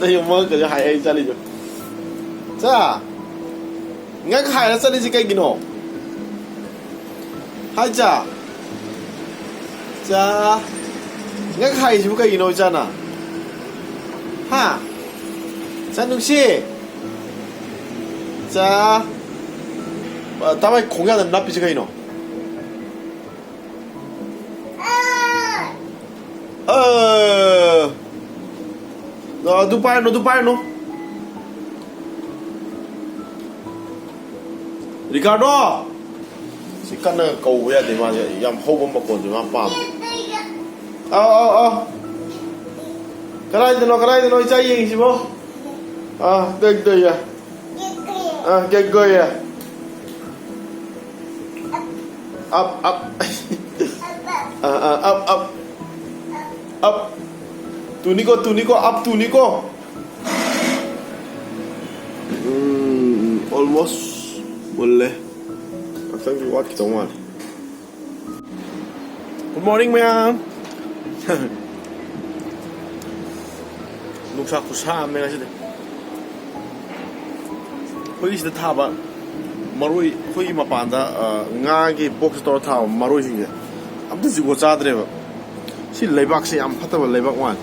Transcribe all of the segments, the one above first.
đây mơ cái hai anh ra đi rồi cha ngay cái hai nó ra đi gì cái gì nó hai cha cha ngay cái hai gì cái gì nó cha nè ha cha nuk 씨 자 다음에 공연은 나쁘지 가 이노 do pai no Ricardo si kan cầu ya để mà yam hô bom còn thì mà pam cái này nó chạy gì chứ đây ya cái ya up up tu Nico up tu Nico almost boleh akan buat kita mal good morning ma'am nuksa kusa me kasi de hoi sida thaba maroi hoi mapanda nga gi box store tha maroi sing je amta jigo chadre ba si leibak se am phataba leibak wan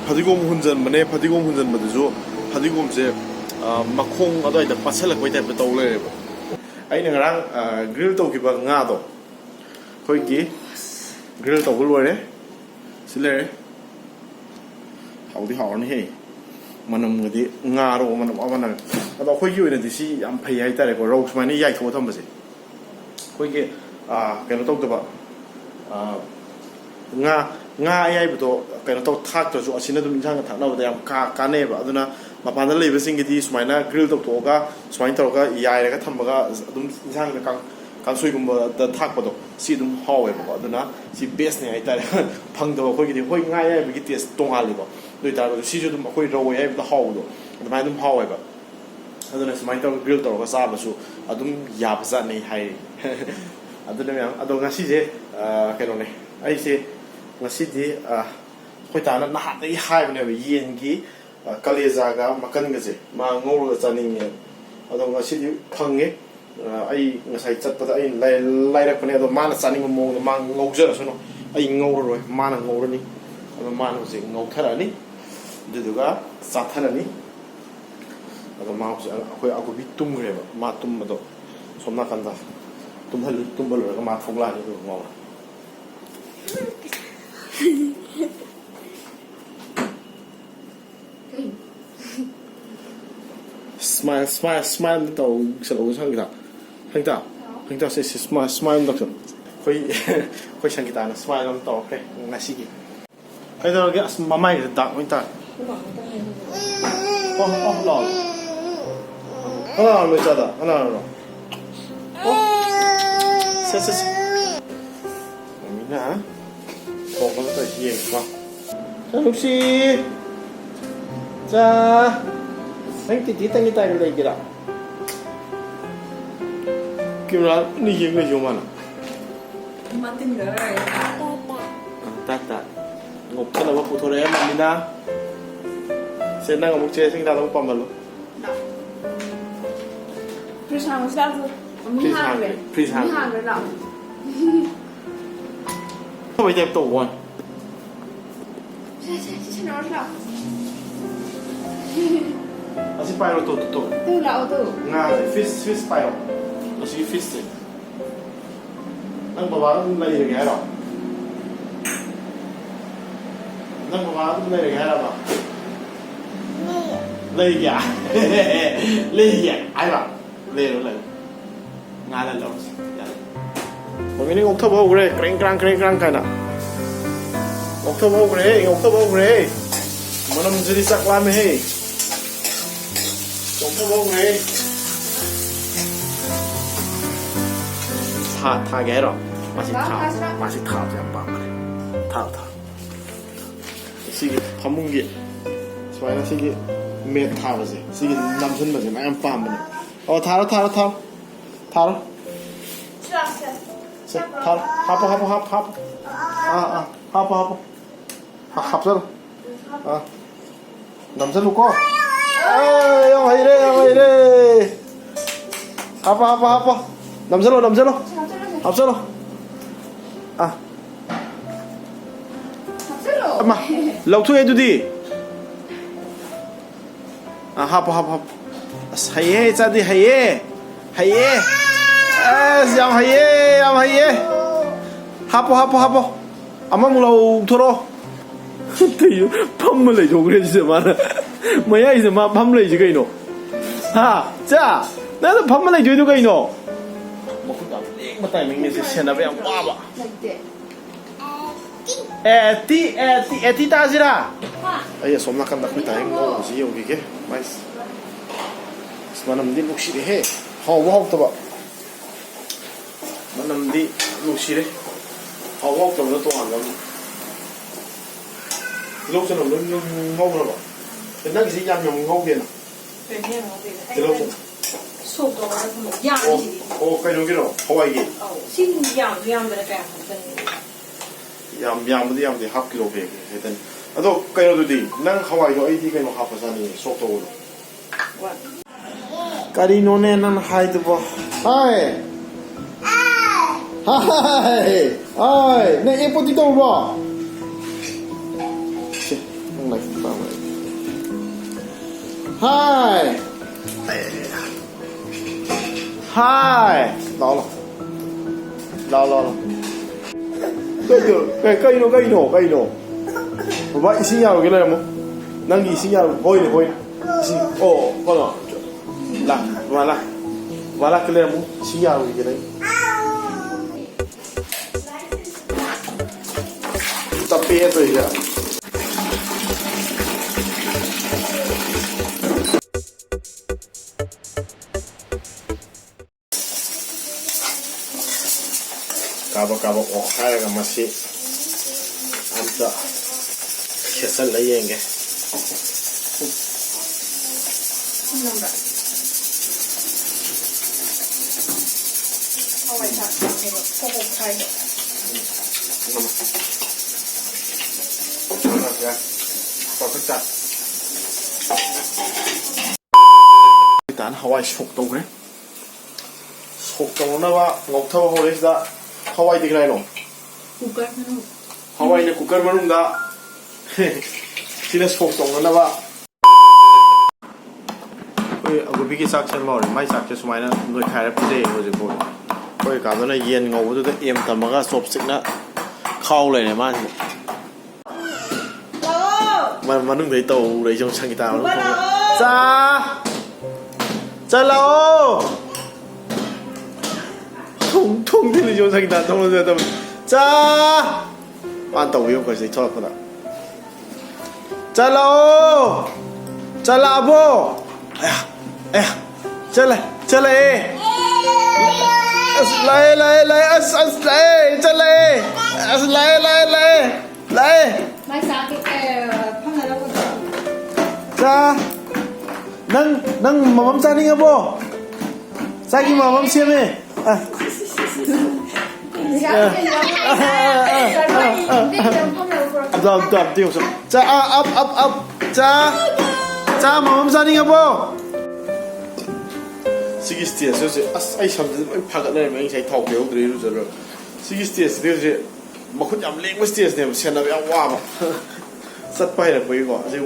파디곰 훈전 만에 파디곰 훈전 마도죠 파디곰 제 마콩 아도이다 빠살락 거이 타입 떠올래 아이는 그랑 그릴 떠기바 nga도 거기 그릴 떠올 거래 실래 하우디 하오니 해 만남 어디 nga로 만남 아마나 아도 거기 오는데 시 안 파이 하이다래 거 로스만이 야이 더 덤버지 거기 그래도 똑도 nga ai buto kaino to thak to so asina dum injang thak na ba yam ka ne ba aduna mapan da lebe sing gi sumaina grill to ga sumain to ga yai ga tham ga dum injang ga kan soi gum da thak ba do si dum hawe ba aduna si best ne ai ta phang do ko gi hoi nga ai bi test tong hal ba doi ta si ju dum khoi ro ai ba haw do aduma dum hawe ba aduna sumain to grill to ga sa ba su adum ya ba za ne hai aduna yang adonga si je kaino ne ai se ngasi khoi ta na ha dai hai ne yen gi kaleja ga makan ga je ma ngor ga chani ne ado ngasi di phange ai ngasai chat pa ai lai rak ne ado ma na chani mo ma ngau jara so no ai ngau ro ma na ngau ni ado ma na je ngau thara ni de du ga sa thara ni ado ma khoi aku bi tum gre ba ma tum ma do somna kan da tum bal ga ma phogla ni do ngau smile tàu sợ lỗi sang kita hành ta sẽ smile được rồi khơi sang kita là smile làm tàu cái ngay xí kì hay là cái mai cái đặc hành ta lò mới ra đó rồi sẽ mình hả còn có cái gì quá lúc xí 자 anh tí tăng cái tay cái này kìa kêu là đi gì người dùng mà Martin rồi tata ngọc cái nào phụ thôi em mình na sẽ năng ngọc chơi sinh ra đâu bằng luôn Prisang sao rồi Prisang rồi nào không phải đẹp tổ à Sẽ nói sao Asi pyro to Tư là tư nga fish pyro asi fish nang baba nang lai cái rồi nang baba nang lai cái rồi lai cái ai bảo lai rồi nga là lâu một cái này ngọc thấp bao cái kreng krang cái nào ngọc thấp bao cái mà nó jadi sak lama he ngọc thấp bao cái tha cái rồi masih thao thì apa mà thao sige 파문기 소아나 sige 매 타버지 sige 남선 버지 나 빰 어 타로 타로 하포 합살 아 남산 놓고 아형 하이래 형 하이래 하파 남산로 합살로 아 엄마 럭투 해두디 아 하파 하이해 짜디 하이해 양 하이해 하포 아마 럭 토로 팜을 내줘 그래 진짜 많아 뭐야 이제 팜을 내지 그이노 자 나도 팜을 내줘도 그이노 먹다 맞다 민미스 세나베 와봐 에티 따지라 아예 솜나간 닭이 다행 뭐지 여기게 맛있어 만남디 룩시리 해 하우하우도 봐 만남디 룩시리 하우하우도 또 안 가면 lokson nó ngon rồi bạn nên cái gì nhom ngon kia nè cái lokson sốt đó là một dạng gì cái đó rồi Hawaii gì xin dạng về cái yam thì half kilo về cái tên à đó cái đó đi năng Hawaii đó ấy cái nó half percent này sốt đó cái đi nó nên năng hai thứ ba hai này em có tí đâu rồi này vào này hai đó là cây nổ vậy xin nhau cái này không năng gì xin nhau hôi xin con nào là cái này không xin nhau cái đấy tập bia rồi kìa cabo ojalá más si anta que se le llegue 일단 하와이 속도그래 속도나 ngọc thâu hồi đấy ra Hawaii thì cái này nổ Hawaii là cooker mà đúng đã chỉ là sốt sống nó ba ôi ở cái sắc chân màu mai sắc cho số máy nó người khai ra cái gì rồi rồi ôi cả cái này yên ngầu tôi em tầm mà cái sốt xịn đó khâu này này mà đừng thấy tàu đấy trong sang guitar đúng không cha lâu 통들이 좀 사기다 통을 좀 자, 안다 위험까지 돌아보다. 잘라보. 야, 잘라. 라이. mai sáng cái phong này đâu có 자, 난 맘싸니 여보. 자기 맘 시험해. Đập tiêu rồi. Cha up. Cha mà sao đi ngabo. Sigistia so ai something pagat này mình sẽ thọc biểu từ rồi. Sigistia thì mà khúc nhắm lên Sigistia này xem là wow mà. Sắt bay là quỷ quá. Chứ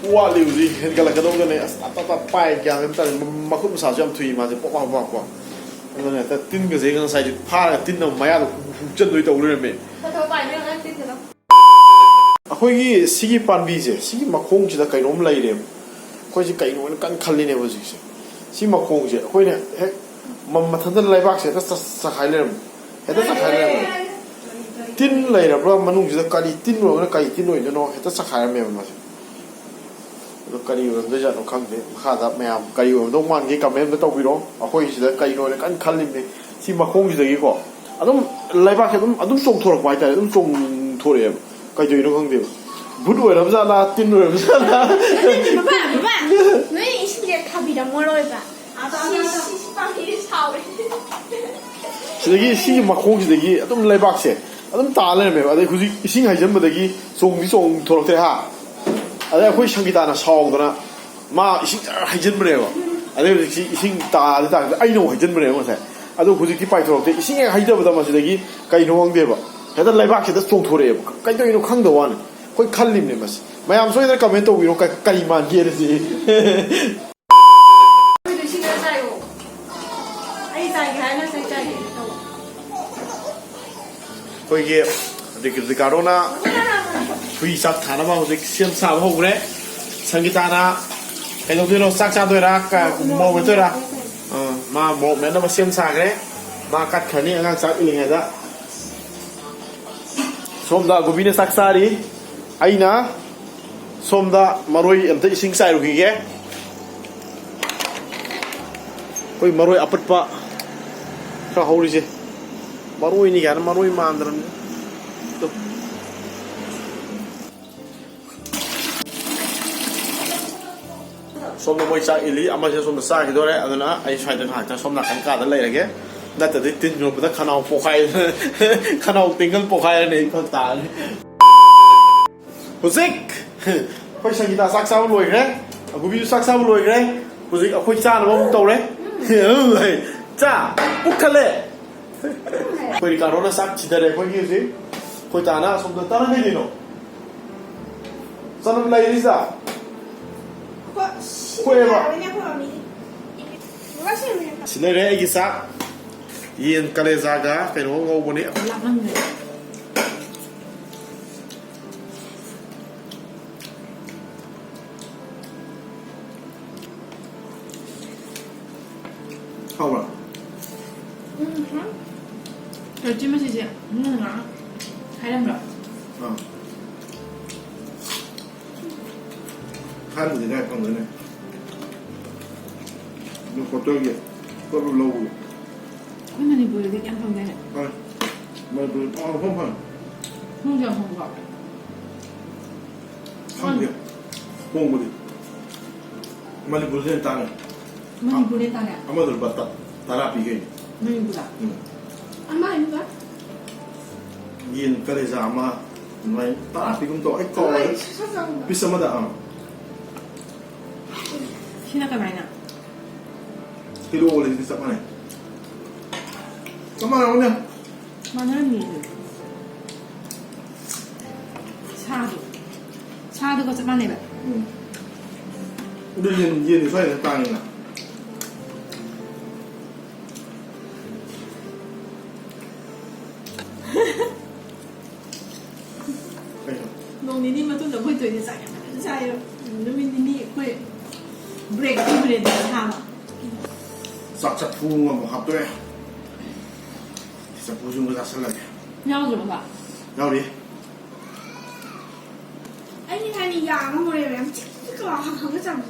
wow liu gì cái là cái đông cái này ta bay cái mà khúc sao cho tùy mà thì bọc quá. Nên là ta tin cái gì cái sai pha là tin đâu mà ya chân đối đầu luôn mày. thôi bài nữa anh tin được 아코이기 시기 반비제 시기 막 공지다 까이 너무 라이래 코이지 까이 너무 깐 칼리네 버지세 시마 공지 코이네 맘마 탄들 라이박세 다 하이레 해다 하이레 틴 라이라 브라 마누지다 까리 틴로 까이 틴로 이노 해다 하이레 마세 까리 원데자 노 칸데 마하다 매암 까리 원도 만게 까메도 떠비로 아코이지다 까이 노 깐 칼리네 시마 공지다 이거 아좀 라이박세 좀 쫑토록 와이다 좀 쫑토래 cái gì nó không điều bút đuổi làm sao là tin đuổi làm sao là bạn mấy sinh nhật thà bị đóng rồi bạn cái gì mà không gì đấy 좀 레박세 ꯑꯗꯨꯝ ꯇꯥ ꯂꯩꯔꯝꯃꯦꯕ ꯑꯗꯩ ꯍꯧꯖꯤꯛ ꯏꯁꯤꯡ ꯍꯩꯖꯤꯟꯕꯗꯒꯤ ꯆꯣꯡꯗꯤ ꯊꯣꯛꯂꯛꯇ꯭ꯔꯦ ꯍꯥ ꯑꯗꯩ ꯑꯩꯈꯣꯏ ꯁꯪꯒꯤꯇꯥꯅ ꯁꯥꯎꯗꯅ ꯃꯥ ꯏꯁꯤꯡ ꯍꯩꯖꯤꯟꯕꯅꯦꯕ ꯑꯗꯩ ꯍꯧꯖꯤꯛꯁꯤ ꯏꯁꯤꯡ ꯇꯥꯗꯤ ꯇꯥꯔꯒ ꯑꯩꯅ ꯑꯃꯨꯛ ꯍꯩꯖꯤꯟꯕꯅꯦꯕ ꯉꯁꯥꯏ ꯑꯗꯣ ꯍꯧꯖꯤꯛꯇꯤ ꯄꯥꯏꯊꯣꯔꯛꯇꯦ ꯏꯁꯤꯡ ꯍꯦꯛ ꯍꯩꯖꯕꯗ ꯃꯁꯤꯗꯒꯤ ꯀꯩꯅꯣ ꯈꯪꯗꯦꯕ ꯍꯦꯛꯇ ꯂꯩꯕꯥꯛꯁꯤꯗ ꯆꯣꯡꯊꯣꯔꯛꯑꯦꯕ ꯀꯩꯗꯧꯔꯤꯅꯣ ꯈꯪꯗꯕ ꯋꯥꯅꯤ ꯑꯩꯈꯣꯏ ꯈꯜꯂꯤꯕꯅꯦ ꯃꯁꯤ ꯃꯌꯥꯝ ꯁꯣꯏꯗꯅ ꯀꯃꯦꯟ ꯇꯧꯕꯤꯔꯣ ꯀꯔꯤ ꯃꯥꯟꯒꯦꯅ ꯁꯤ ꯑꯩꯈꯣꯏꯒꯤ ꯔꯤꯀꯥꯔꯗꯣꯅ ꯍꯨꯏ ꯆꯥꯛ ꯊꯥꯅꯕ ꯍꯧꯖꯤꯛ ꯁꯦꯝ ꯁꯥꯕ ꯍꯧꯈ꯭ꯔꯦ ꯁꯪꯒꯤꯇꯥꯅ ꯀꯩꯗꯧꯗꯣꯏꯅꯣ ꯆꯥꯛ ꯆꯥꯗꯣꯏꯔꯥ ꯃꯣꯔꯣꯛ ꯃꯦꯠꯇꯣꯏꯔꯥ ꯃꯥ ꯃꯣꯔꯣꯛ ꯃꯦꯠꯅꯕ ꯁꯦꯝ ꯁꯥꯈ꯭ꯔꯦ ꯃꯥ ꯀꯠꯈ꯭ꯔꯅꯤ ꯑꯉꯥꯡ ꯆꯥꯛ ꯏꯜꯂꯤꯉꯩꯗ ꯁꯣꯝꯗ ꯒꯣꯕꯤꯅ ꯆꯥꯛ ꯆꯥꯔꯤ ꯑꯩꯅ ꯁꯣꯝꯗ ꯃꯔꯣꯏ ꯑꯝꯇ ꯏꯁꯤꯡ ꯆꯥꯏꯔꯨꯈꯤꯒꯦ ꯑꯩꯈꯣই ꯃꯔꯣꯏ ꯑꯄꯠꯄ ꯈꯔ ꯍꯧꯔꯤꯁꯦ ꯃꯔꯣꯏꯅꯤ ꯀꯥꯏꯅ ꯃꯔꯣꯏ ꯃꯥꯟꯗ꯭ꯔꯕꯅꯤ ꯁꯣꯝꯗ ꯃꯣꯏ ꯆꯥꯛ ꯏꯜꯂꯤ ꯑꯃꯁꯤꯅ ꯁꯣꯝꯗ ꯆꯥꯈꯤꯗꯣꯔꯦ ꯑꯗꯨꯅ ꯑꯩ ꯁ꯭ꯋꯥꯏꯗ ꯉꯥꯏꯍꯥꯛꯇꯪ ꯁꯣꯝ ꯅꯥꯀꯟ ꯀꯥꯗ ꯂꯩꯔꯒꯦ ꯅꯠꯇ꯭ꯔꯗꯤ ꯇꯤꯟ ꯌꯣꯟꯕꯗ ꯈꯅꯥꯎ ꯄꯣꯛꯈꯥꯏ ꯈꯅꯥꯎ ꯇꯦꯡꯒꯜ ꯄꯣꯛꯈꯥꯏꯔꯅꯤ ꯐꯔꯛ ꯇꯥꯔꯅꯤ ꯍꯧꯖꯤꯛ ꯑꯩꯈꯣꯏ ꯁꯪꯒꯤꯇꯥ ꯆꯥꯛ ꯆꯥꯕ ꯂꯣꯏꯈ꯭ꯔꯦ ꯑꯒꯨꯕꯤꯁꯨ ꯆꯥꯛ ꯆꯥꯕ ꯂꯣꯏꯈ꯭ꯔꯦ ꯍꯧꯖꯤꯛ ꯑꯩꯈꯣꯏ ꯆꯥꯅꯕ ꯑꯃꯨꯛ ꯇꯧꯔꯦ ꯆꯥ ꯄꯨꯛ ꯊꯜꯂꯦ ꯑꯩꯈꯣꯏ ꯔꯤꯀꯥꯔꯗꯣꯅ ꯆꯥꯛ ꯊꯤꯗꯔꯦ ꯑꯩꯈꯣꯏꯒꯤ ꯍꯧꯖꯤꯛ ꯑꯩꯈꯣꯏ ꯇꯥꯅ ꯁꯣꯝꯗ ꯇꯅꯝ ꯀꯩꯗꯩꯅꯣ ꯆꯅꯝ ꯂꯩꯔꯤꯁꯤꯗ ꯁꯤ ꯂꯩꯔꯦ ꯑꯩꯒꯤ ꯆꯥꯛ ꯌꯦꯟ ꯀꯂꯦꯖꯥꯒ ꯀꯩꯅꯣ ꯉꯧꯕꯅꯤ 하오라. 찜은 이제 누나 하얀 거. 하얀 거 내가 약간 너네. 너 갑자기 떠를 넣고. 혼자니 보이게 깜짝 내네. 아, 뭐그 홈판. 혼자 한 거. 한개. 봉고리. 많이 보세요 땅에. 많이 보냈다네. 아마들 봤다. 다라 비게. 많이 보다. 엄마 인가? yin kare zama mai ta pi kum to ai ko bisamada 신나가 많이 나. kilo le di sa pane kama onya 마늘이. 차도 거 좀 많이 봐. udah yin saya tang na 농니니 mà tôi đã quay tuổi thì sai sai rồi nó mình đi quay break đi break để làm 싹 잡고 뭐 합도해 진짜 보신 거다 살라게 nhau rồi bà 야우리 anh như thế này già nó ngồi đây em chứ có không có chồng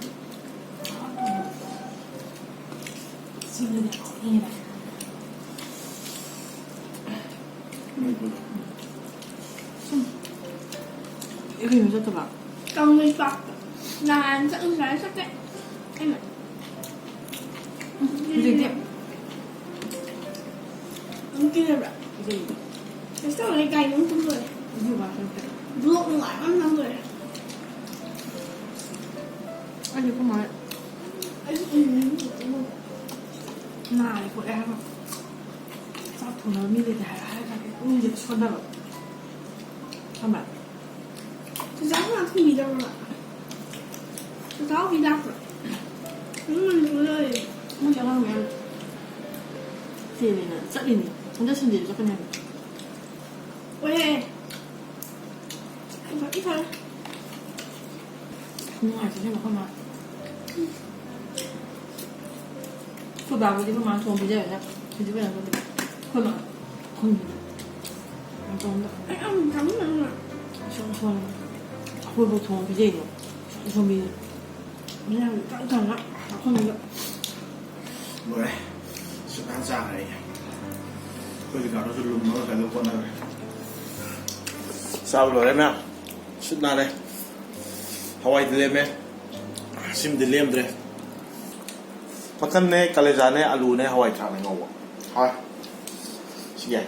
지금 이 봐. 여기 요새 또 봐. còn người Phật là anh sẽ ưng lại sắc đấy em ạ 이제 ông kia rồi 이제 tại sao lại cày nó không rồi 이거 봐 이렇게. luộc lại ăn năm rồi 아니 그만 나 이거 애가 싹 돈을 미리 다 해가지고 이제 쳐다봐. 잠깐만. tôi giáo là không bị đâu rồi tôi giáo bị đau rồi đúng mình rồi 먼저 가면 뒤에는 썰리니 혼자 신지 저 그냥 왜 anh phải ít thôi 그냥 알지 내가 그만 그 말고 지금 만 돈 비자야 그 집에 안 건데 그만 돈 안 돈다 anh ăn thấm nữa 시원시원해 hồi bộ 돈 비자야 돈 비 그냥 깜짝이야 không được 뭐래 시간 자래 거기 가서 좀 먹어 가지고 보나 sao rồi em nào sit na đây Hawaii đi em sim đi lem đây makan ne kaleja ne alu ne Hawaii khang ne ngau thôi, xin